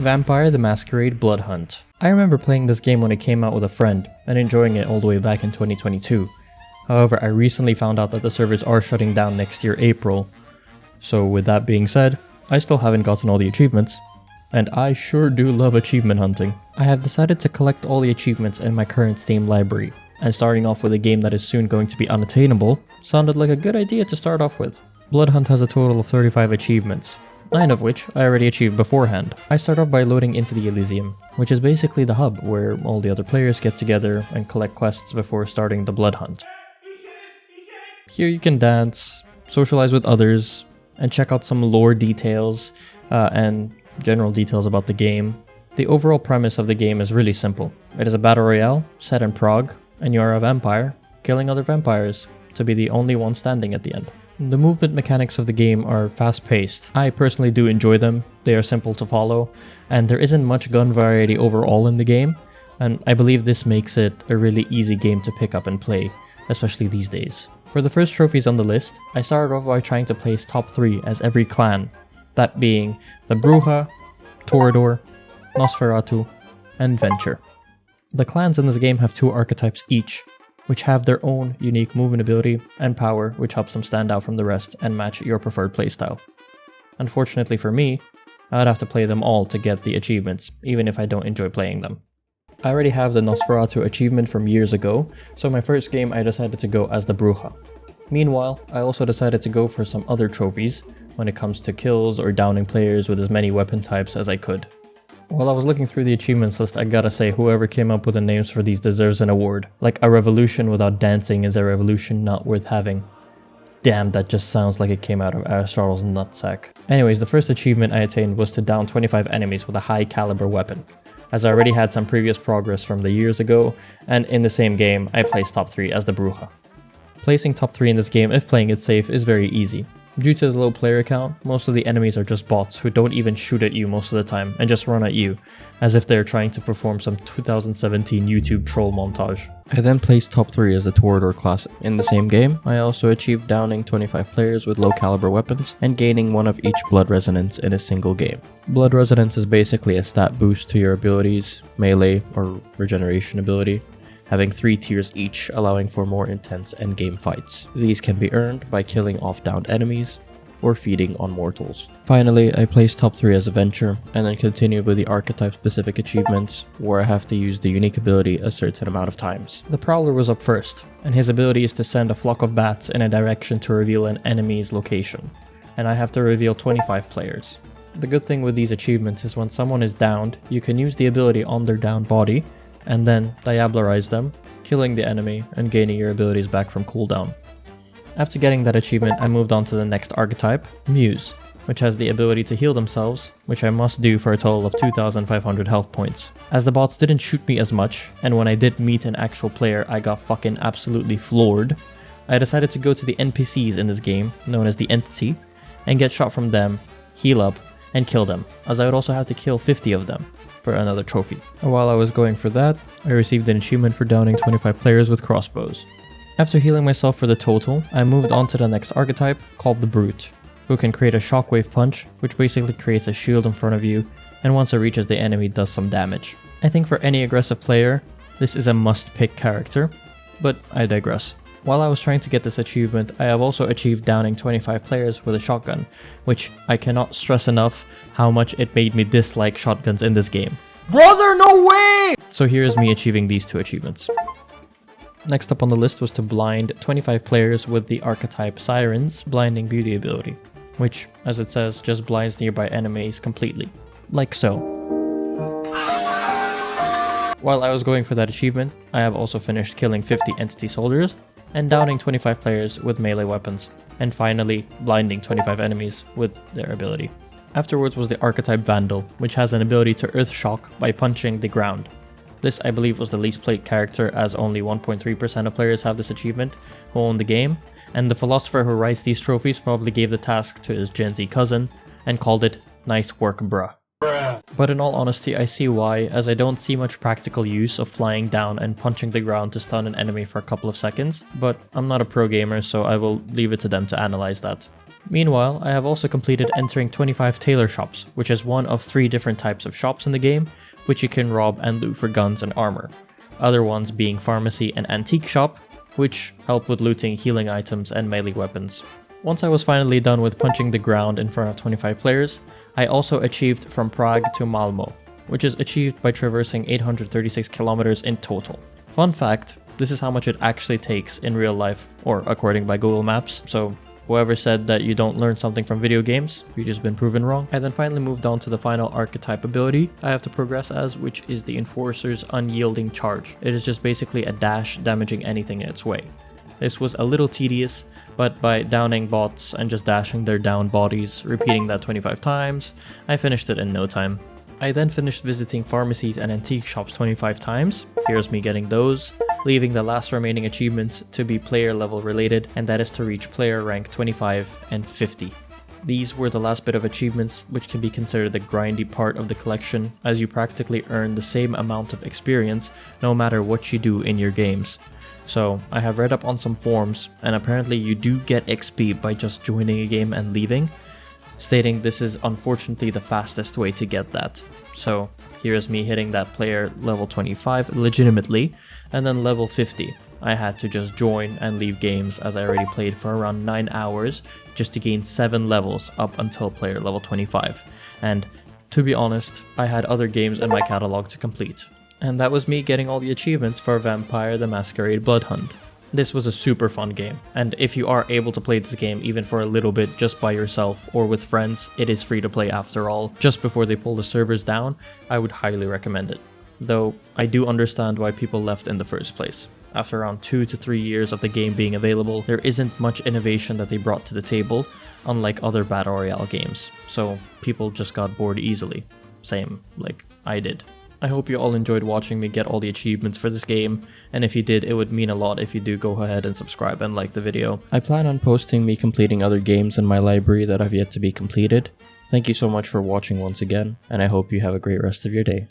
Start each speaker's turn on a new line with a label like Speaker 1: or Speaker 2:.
Speaker 1: Vampire the Masquerade Bloodhunt. I remember playing this game when it came out with a friend and enjoying it all the way back in 2022. However, I recently found out that the servers are shutting down next year April. So with that being said, I still haven't gotten all the achievements. And I sure do love achievement hunting. I have decided to collect all the achievements in my current Steam library, and starting off with a game that is soon going to be unattainable sounded like a good idea to start off with. Bloodhunt has a total of 35 achievements, 9 of which I already achieved beforehand. I start off by loading into the Elysium, which is basically the hub where all the other players get together and collect quests before starting the Bloodhunt. Here you can dance, socialize with others, and check out some lore details and general details about the game. The overall premise of the game is really simple. It is a battle royale set in Prague, and you are a vampire killing other vampires to be the only one standing at the end. The movement mechanics of the game are fast-paced. I personally do enjoy them, they are simple to follow, and there isn't much gun variety overall in the game, and I believe this makes it a really easy game to pick up and play, especially these days. For the first trophies on the list, I started off by trying to place top 3 as every clan, that being the Bruja, Toreador, Nosferatu, and Venture. The clans in this game have 2 archetypes each, which have their own unique movement ability and power which helps them stand out from the rest and match your preferred playstyle. Unfortunately for me, I'd have to play them all to get the achievements, even if I don't enjoy playing them. I already have the Nosferatu achievement from years ago, so my first game I decided to go as the Bruja. Meanwhile, I also decided to go for some other trophies when it comes to kills or downing players with as many weapon types as I could. While I was looking through the achievements list, I gotta say whoever came up with the names for these deserves an award. Like, a revolution without dancing is a revolution not worth having. Damn, that just sounds like it came out of Aristotle's nutsack. Anyways, the first achievement I attained was to down 25 enemies with a high caliber weapon, as I already had some previous progress from the years ago, and in the same game, I placed top 3 as the Bruja. Placing top 3 in this game, if playing it safe, is very easy. Due to the low player count, most of the enemies are just bots who don't even shoot at you most of the time and just run at you, as if they're trying to perform some 2017 YouTube troll montage. I then placed top 3 as the Toreador class. In the same game, I also achieved downing 25 players with low caliber weapons and gaining 1 of each blood resonance in a single game. Blood resonance is basically a stat boost to your abilities, melee or regeneration ability, having 3 tiers each, allowing for more intense endgame fights. These can be earned by killing off downed enemies or feeding on mortals. Finally, I placed top 3 as a Venture, and then continued with the archetype specific achievements, where I have to use the unique ability a certain amount of times. The Prowler was up first, and his ability is to send a flock of bats in a direction to reveal an enemy's location, and I have to reveal 25 players. The good thing with these achievements is when someone is downed, you can use the ability on their downed body, and then diablerize them, killing the enemy and gaining your abilities back from cooldown. After getting that achievement, I moved on to the next archetype, Muse, which has the ability to heal themselves, which I must do for a total of 2,500 health points. As the bots didn't shoot me as much, and when I did meet an actual player I got fucking absolutely floored, I decided to go to the NPCs in this game, known as the Entity, and get shot from them, heal up, and kill them, as I would also have to kill 50 of them for another trophy. And while I was going for that, I received an achievement for downing 25 players with crossbows. After healing myself for the total, I moved on to the next archetype, called the Brute, who can create a shockwave punch, which basically creates a shield in front of you, and once it reaches the enemy does some damage. I think for any aggressive player, this is a must-pick character, but I digress. While I was trying to get this achievement, I have also achieved downing 25 players with a shotgun, which I cannot stress enough how much it made me dislike shotguns in this game. Brother, no way! So here's me achieving these 2 achievements. Next up on the list was to blind 25 players with the archetype Siren's blinding beauty ability, which, as it says, just blinds nearby enemies completely. Like so. While I was going for that achievement, I have also finished killing 50 entity soldiers, and downing 25 players with melee weapons, and finally blinding 25 enemies with their ability. Afterwards was the archetype Vandal, which has an ability to earth shock by punching the ground. This I believe was the least played character, as only 1.3% of players have this achievement who own the game, and the philosopher who writes these trophies probably gave the task to his Gen Z cousin and called it "Nice work, bruh." But in all honesty, I see why, as I don't see much practical use of flying down and punching the ground to stun an enemy for a couple of seconds, but I'm not a pro gamer, so I will leave it to them to analyze that. Meanwhile, I have also completed entering 25 tailor shops, which is one of 3 different types of shops in the game, which you can rob and loot for guns and armor. Other ones being pharmacy and antique shop, which help with looting healing items and melee weapons. Once I was finally done with punching the ground in front of 25 players, I also achieved from Prague to Malmo, which is achieved by traversing 836 kilometers in total. Fun fact, this is how much it actually takes in real life, or according by Google Maps, so whoever said that you don't learn something from video games, you've just been proven wrong. I then finally moved on to the final archetype ability I have to progress as, which is the Enforcer's Unyielding Charge. It is just basically a dash damaging anything in its way. This was a little tedious, but by downing bots and just dashing their down bodies, repeating that 25 times, I finished it in no time. I then finished visiting pharmacies and antique shops 25 times, here's me getting those, leaving the last remaining achievements to be player level related, and that is to reach player rank 25 and 50. These were the last bit of achievements, which can be considered the grindy part of the collection, as you practically earn the same amount of experience no matter what you do in your games. So I have read up on some forums, and apparently you do get XP by just joining a game and leaving, stating this is unfortunately the fastest way to get that. So here's me hitting that player level 25 legitimately, and then level 50. I had to just join and leave games as I already played for around 9 hours just to gain 7 levels up until player level 25. And to be honest, I had other games in my catalog to complete. And that was me getting all the achievements for Vampire the Masquerade Bloodhunt. This was a super fun game, and if you are able to play this game even for a little bit just by yourself or with friends, it is free to play after all. Just before they pull the servers down, I would highly recommend it. Though, I do understand why people left in the first place. After around 2 to 3 years of the game being available, there isn't much innovation that they brought to the table, unlike other Battle Royale games, so people just got bored easily. Same, like I did. I hope you all enjoyed watching me get all the achievements for this game, and if you did, it would mean a lot if you do go ahead and subscribe and like the video. I plan on posting me completing other games in my library that have yet to be completed. Thank you so much for watching once again, and I hope you have a great rest of your day.